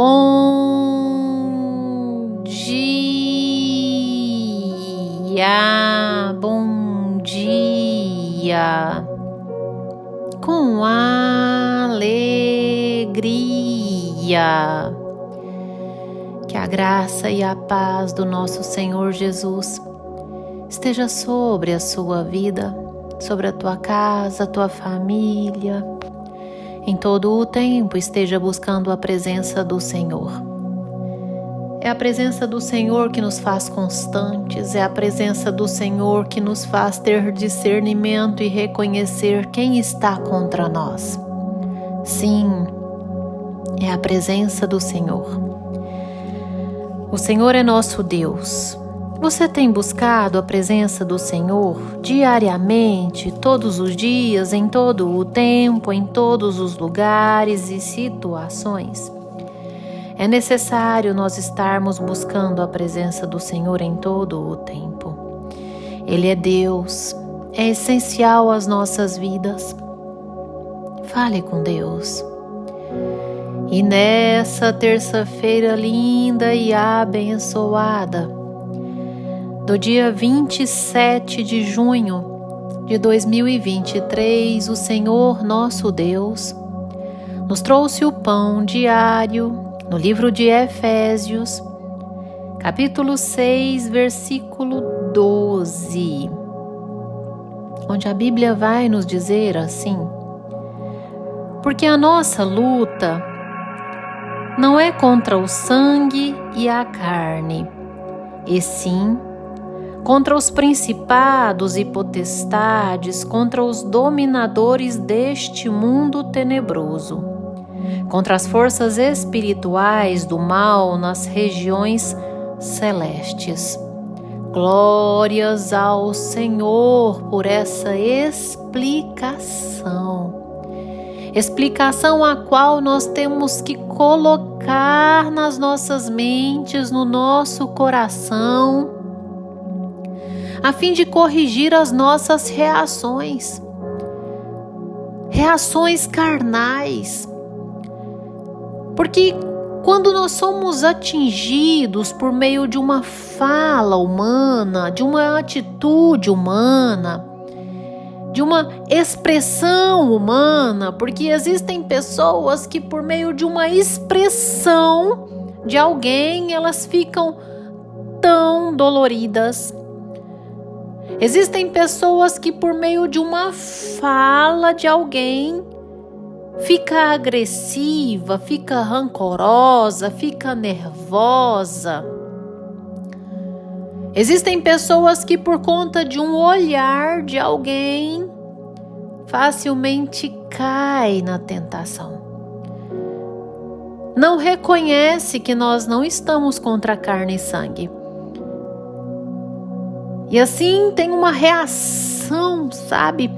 Bom dia, bom dia, com alegria. Que a graça e a paz do nosso Senhor Jesus esteja sobre a sua vida, sobre a tua casa, a tua família. Em todo o tempo esteja buscando a presença do Senhor. É a presença do Senhor que nos faz constantes, é a presença do Senhor que nos faz ter discernimento e reconhecer quem está contra nós. Sim, é a presença do Senhor. O Senhor é nosso Deus. Você tem buscado a presença do Senhor diariamente, todos os dias, em todo o tempo, em todos os lugares e situações? É necessário nós estarmos buscando a presença do Senhor em todo o tempo. Ele é Deus, é essencial às nossas vidas. Fale com Deus. E nessa terça-feira linda e abençoada, do dia 27 de junho de 2023, o Senhor nosso Deus nos trouxe o pão diário no livro de Efésios, capítulo 6, versículo 12, onde a Bíblia vai nos dizer assim: porque a nossa luta não é contra o sangue e a carne, e sim contra os principados e potestades, contra os dominadores deste mundo tenebroso, contra as forças espirituais do mal nas regiões celestes. Glórias ao Senhor por essa explicação a qual nós temos que colocar nas nossas mentes, no nosso coração, a fim de corrigir as nossas reações carnais. Porque quando nós somos atingidos por meio de uma fala humana, de uma atitude humana, de uma expressão humana, porque existem pessoas que por meio de uma expressão de alguém, elas ficam tão doloridas. Existem pessoas que por meio de uma fala de alguém fica agressiva, fica rancorosa, fica nervosa. Existem pessoas que por conta de um olhar de alguém facilmente cai na tentação. Não reconhece que nós não estamos contra carne e sangue. E assim tem uma reação, sabe,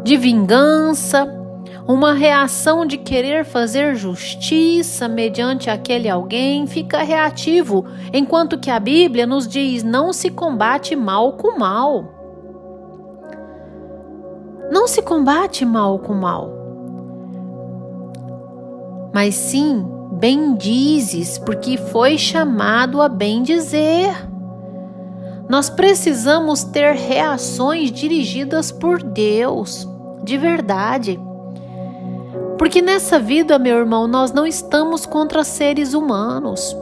de vingança, uma reação de querer fazer justiça mediante aquele alguém, fica reativo, enquanto que a Bíblia nos diz: não se combate mal com mal. Não se combate mal com mal. Mas sim, bendizes, porque foi chamado a bendizer. Nós precisamos ter reações dirigidas por Deus, de verdade. Porque nessa vida, meu irmão, nós não estamos contra seres humanos,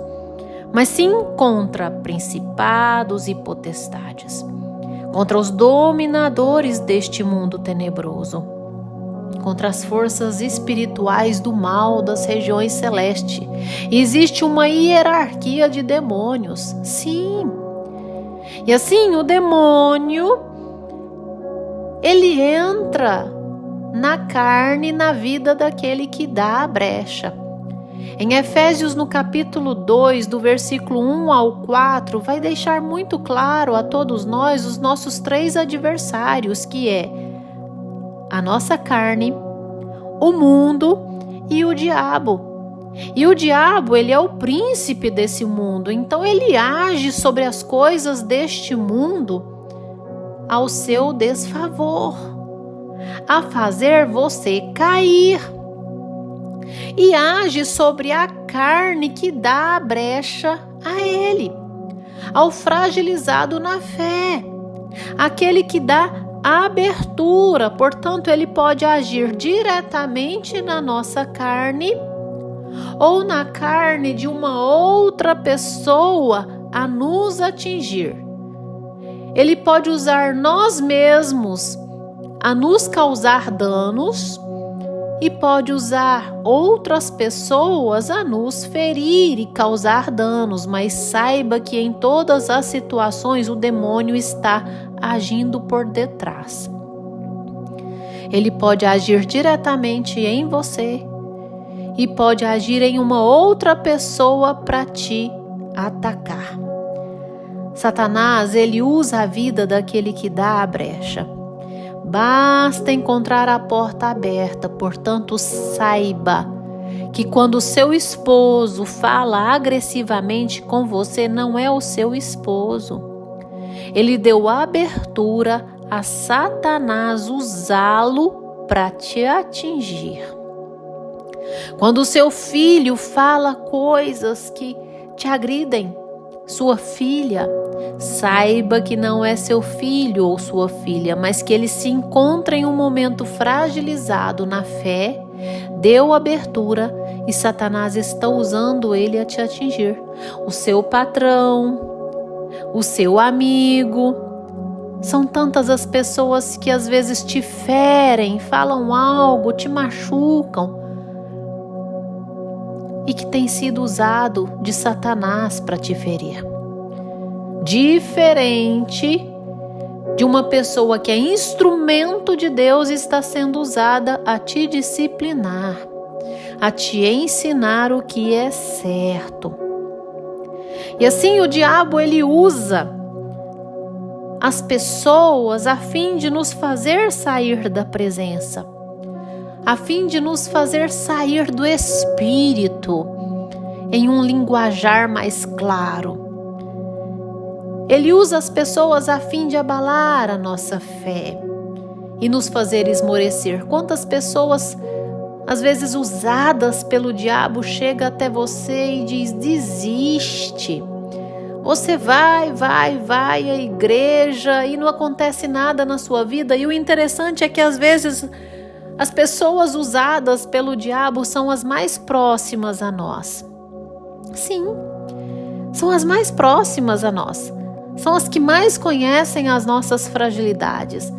mas sim contra principados e potestades, contra os dominadores deste mundo tenebroso, contra as forças espirituais do mal das regiões celestes. Existe uma hierarquia de demônios, sim. E assim, o demônio, ele entra na carne, na vida daquele que dá a brecha. Em Efésios, no capítulo 2, do versículo 1 ao 4, vai deixar muito claro a todos nós os nossos 3 adversários, que é a nossa carne, o mundo e o diabo. E o diabo, ele é o príncipe desse mundo, então ele age sobre as coisas deste mundo ao seu desfavor, a fazer você cair. e age sobre a carne que dá a brecha a ele, ao fragilizado na fé, aquele que dá abertura. Portanto, ele pode agir diretamente na nossa carne ou na carne de uma outra pessoa a nos atingir. Ele pode usar nós mesmos a nos causar danos e pode usar outras pessoas a nos ferir e causar danos, mas saiba que em todas as situações o demônio está agindo por detrás. Ele pode agir diretamente em você e pode agir em uma outra pessoa para te atacar. Satanás, ele usa a vida daquele que dá a brecha. Basta encontrar a porta aberta, portanto, saiba que quando o seu esposo fala agressivamente com você, não é o seu esposo. Ele deu abertura a Satanás usá-lo para te atingir. Quando o seu filho fala coisas que te agridem, sua filha, saiba que não é seu filho ou sua filha, mas que ele se encontra em um momento fragilizado na fé, deu abertura e Satanás está usando ele a te atingir. O seu patrão, o seu amigo, são tantas as pessoas que às vezes te ferem, falam algo, te machucam e que tem sido usado de Satanás para te ferir. Diferente de uma pessoa que é instrumento de Deus, está sendo usada a te disciplinar, a te ensinar o que é certo. E assim o diabo, ele usa as pessoas a fim de nos fazer sair da presença, a fim de nos fazer sair do Espírito em um linguajar mais claro. Ele usa as pessoas a fim de abalar a nossa fé e nos fazer esmorecer. Quantas pessoas, às vezes usadas pelo diabo, chega até você e diz: desiste. Você vai à igreja e não acontece nada na sua vida. E o interessante é que às vezes as pessoas usadas pelo diabo são as mais próximas a nós. Sim, são as mais próximas a nós. São as que mais conhecem as nossas fragilidades,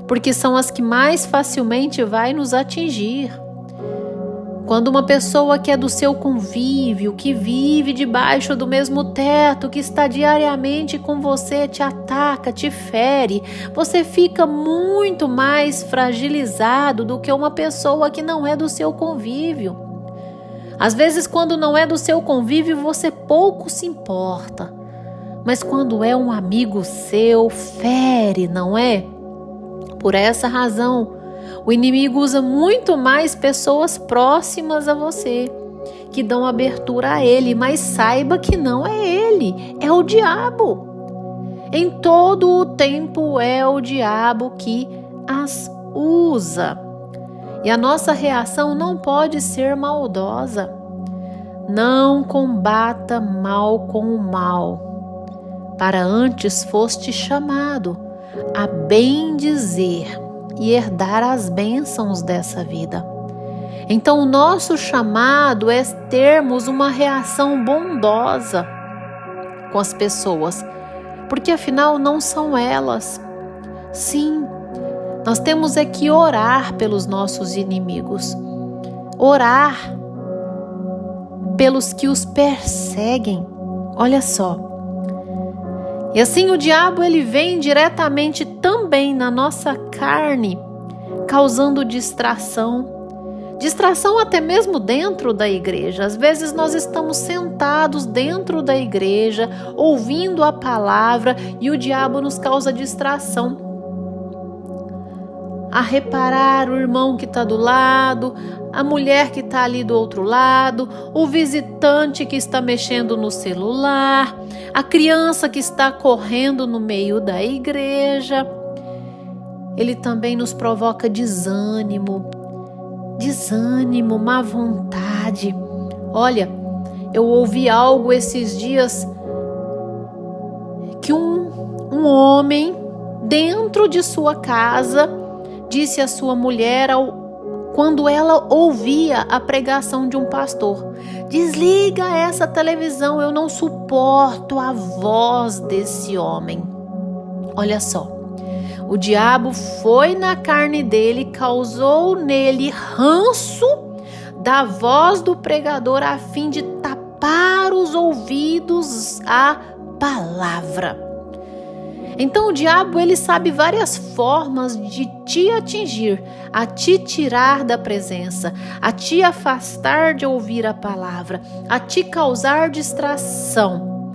porque são as que mais facilmente vai nos atingir. Quando uma pessoa que é do seu convívio, que vive debaixo do mesmo teto, que está diariamente com você, te ataca, te fere, você fica muito mais fragilizado do que uma pessoa que não é do seu convívio. Às vezes, quando não é do seu convívio, você pouco se importa. Mas quando é um amigo seu, fere, não é? Por essa razão, o inimigo usa muito mais pessoas próximas a você, que dão abertura a ele, mas saiba que não é ele, é o diabo. Em todo o tempo é o diabo que as usa. E a nossa reação não pode ser maldosa. Não combata mal com o mal. Para antes foste chamado a bem dizer e herdar as bênçãos dessa vida. Então o nosso chamado é termos uma reação bondosa com as pessoas, porque afinal não são elas. Sim, nós temos é que orar pelos nossos inimigos, orar pelos que os perseguem. Olha só. E assim o diabo, ele vem diretamente também na nossa carne, causando distração. Distração até mesmo dentro da igreja. Às vezes nós estamos sentados dentro da igreja, ouvindo a palavra, e o diabo nos causa distração. A reparar o irmão que está do lado, a mulher que está ali do outro lado, o visitante que está mexendo no celular, a criança que está correndo no meio da igreja. Ele também nos provoca desânimo, desânimo, má vontade. Olha, eu ouvi algo esses dias que um homem dentro de sua casa disse à sua mulher quando ela ouvia a pregação de um pastor: desliga essa televisão, eu não suporto a voz desse homem. Olha só, o diabo foi na carne dele, causou nele ranço da voz do pregador a fim de tapar os ouvidos à palavra. Então o diabo, ele sabe várias formas de te atingir, a te tirar da presença, a te afastar de ouvir a palavra, a te causar distração,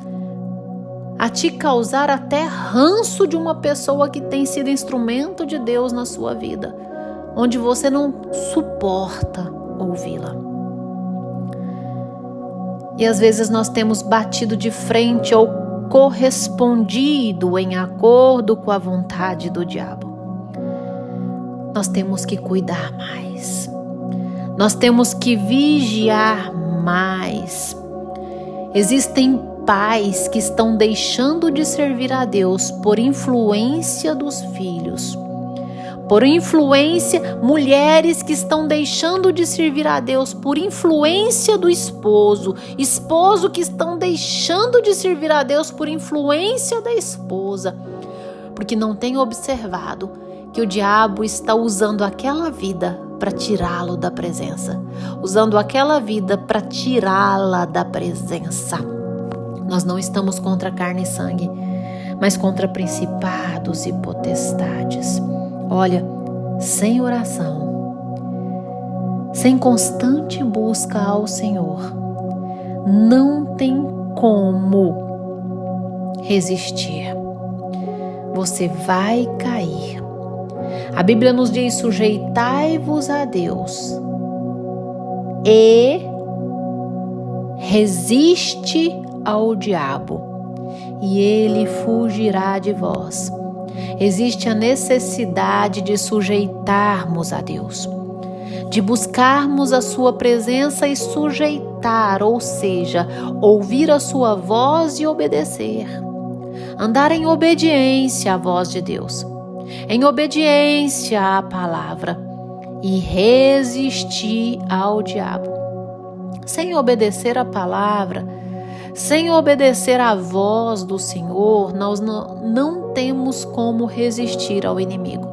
a te causar até ranço de uma pessoa que tem sido instrumento de Deus na sua vida, onde você não suporta ouvi-la. E às vezes nós temos batido de frente ou correspondido em acordo com a vontade do diabo. Nós temos que cuidar mais. Nós temos que vigiar mais. Existem pais que estão deixando de servir a Deus por influência dos filhos. Por influência, mulheres que estão deixando de servir a Deus por influência do esposo que estão deixando de servir a Deus por influência da esposa, porque não tem observado que o diabo está usando aquela vida para tirá-lo da presença, usando aquela vida para tirá-la da presença. Nós não estamos contra carne e sangue, mas contra principados e potestades. Olha, sem oração, sem constante busca ao Senhor, não tem como resistir. Você vai cair. A Bíblia nos diz: sujeitai-vos a Deus e resiste ao diabo, e ele fugirá de vós. Existe a necessidade de sujeitarmos a Deus, de buscarmos a sua presença e sujeitar, ou seja, ouvir a sua voz e obedecer. Andar em obediência à voz de Deus, em obediência à palavra e resistir ao diabo. Sem obedecer à palavra, sem obedecer à voz do Senhor, nós não temos como resistir ao inimigo.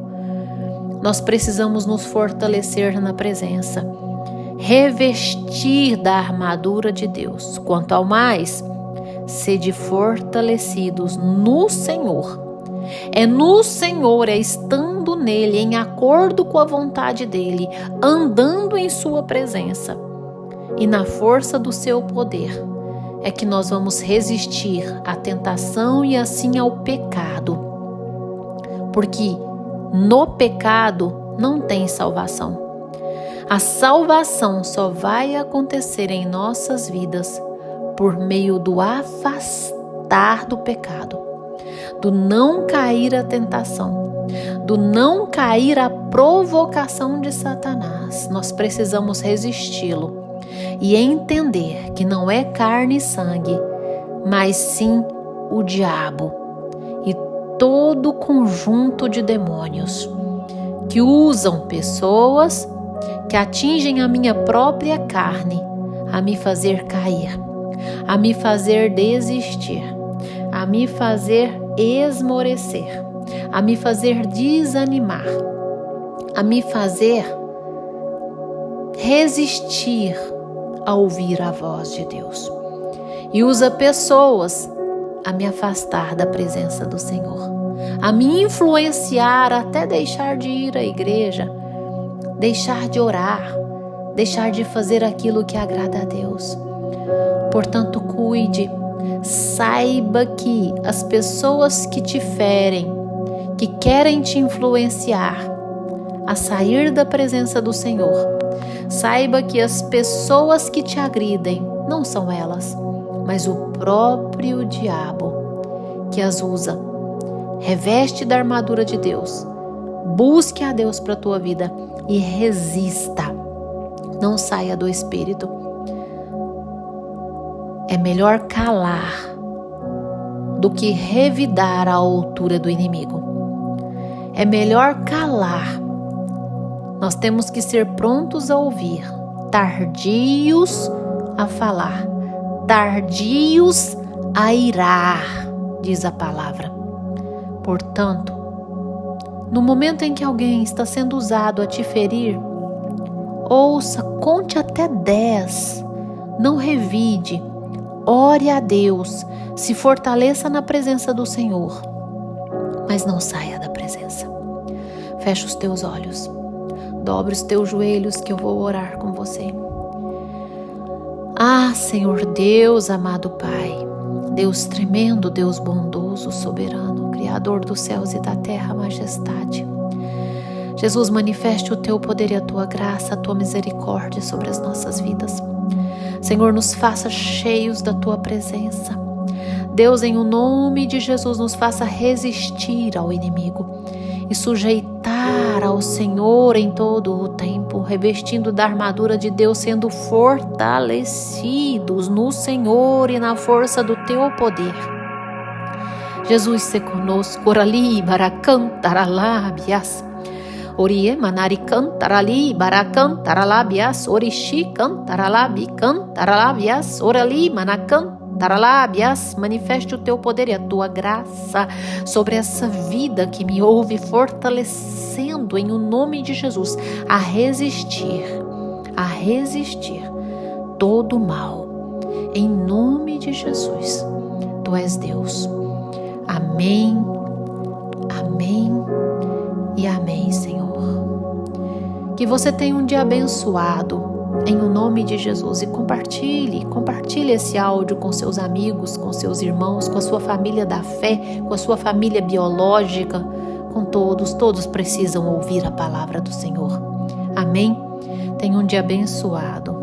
Nós precisamos nos fortalecer na presença, revestir da armadura de Deus. Quanto ao mais, sede fortalecidos no Senhor. É no Senhor, é estando nele, em acordo com a vontade dele, andando em sua presença e na força do seu poder, é que nós vamos resistir à tentação e assim ao pecado. Porque no pecado não tem salvação. A salvação só vai acontecer em nossas vidas por meio do afastar do pecado, do não cair à tentação, do não cair à provocação de Satanás. Nós precisamos resisti-lo e entender que não é carne e sangue, mas sim o diabo e todo o conjunto de demônios que usam pessoas, que atingem a minha própria carne, a me fazer cair, a me fazer desistir, a me fazer esmorecer, a me fazer desanimar, a me fazer resistir a ouvir a voz de Deus. E usa pessoas a me afastar da presença do Senhor, a me influenciar até deixar de ir à igreja, deixar de orar, deixar de fazer aquilo que agrada a Deus. Portanto, cuide, saiba que as pessoas que te ferem, que querem te influenciar a sair da presença do Senhor, saiba que as pessoas que te agridem não são elas, mas o próprio diabo que as usa. Reveste da armadura de Deus, busque a Deus para a tua vida e resista. Não saia do Espírito. É melhor calar do que revidar à altura do inimigo. É melhor calar. Nós temos que ser prontos a ouvir, tardios a falar, tardios a irar, diz a palavra. Portanto, no momento em que alguém está sendo usado a te ferir, ouça, conte até 10, não revide, ore a Deus, se fortaleça na presença do Senhor, mas não saia da presença. Fecha os teus olhos, dobre os teus joelhos que eu vou orar com você. Ah, Senhor Deus, amado Pai, Deus tremendo, Deus bondoso, soberano, Criador dos céus e da terra, majestade. Jesus, manifeste o teu poder e a tua graça, a tua misericórdia sobre as nossas vidas. Senhor, nos faça cheios da tua presença. Deus, em o nome de Jesus, nos faça resistir ao inimigo e sujeitar ao Senhor em todo o tempo, revestindo da armadura de Deus, sendo fortalecidos no Senhor e na força do teu poder. Jesus, se conosco, orali, baracantaralábias, orie, manari, cantarali, baracantaralábias, orishi, cantaralabi, cantaralabias, orali, manacantaralábias, manifeste o teu poder e a tua graça sobre essa vida que me ouve, fortalecendo em o nome de Jesus a resistir todo o mal. Em nome de Jesus, tu és Deus. Amém, amém e amém, Senhor. Que você tenha um dia abençoado em o nome de Jesus e compartilhe esse áudio com seus amigos, com seus irmãos, com a sua família da fé, com a sua família biológica, com todos precisam ouvir a palavra do Senhor. Amém? Tenha um dia abençoado.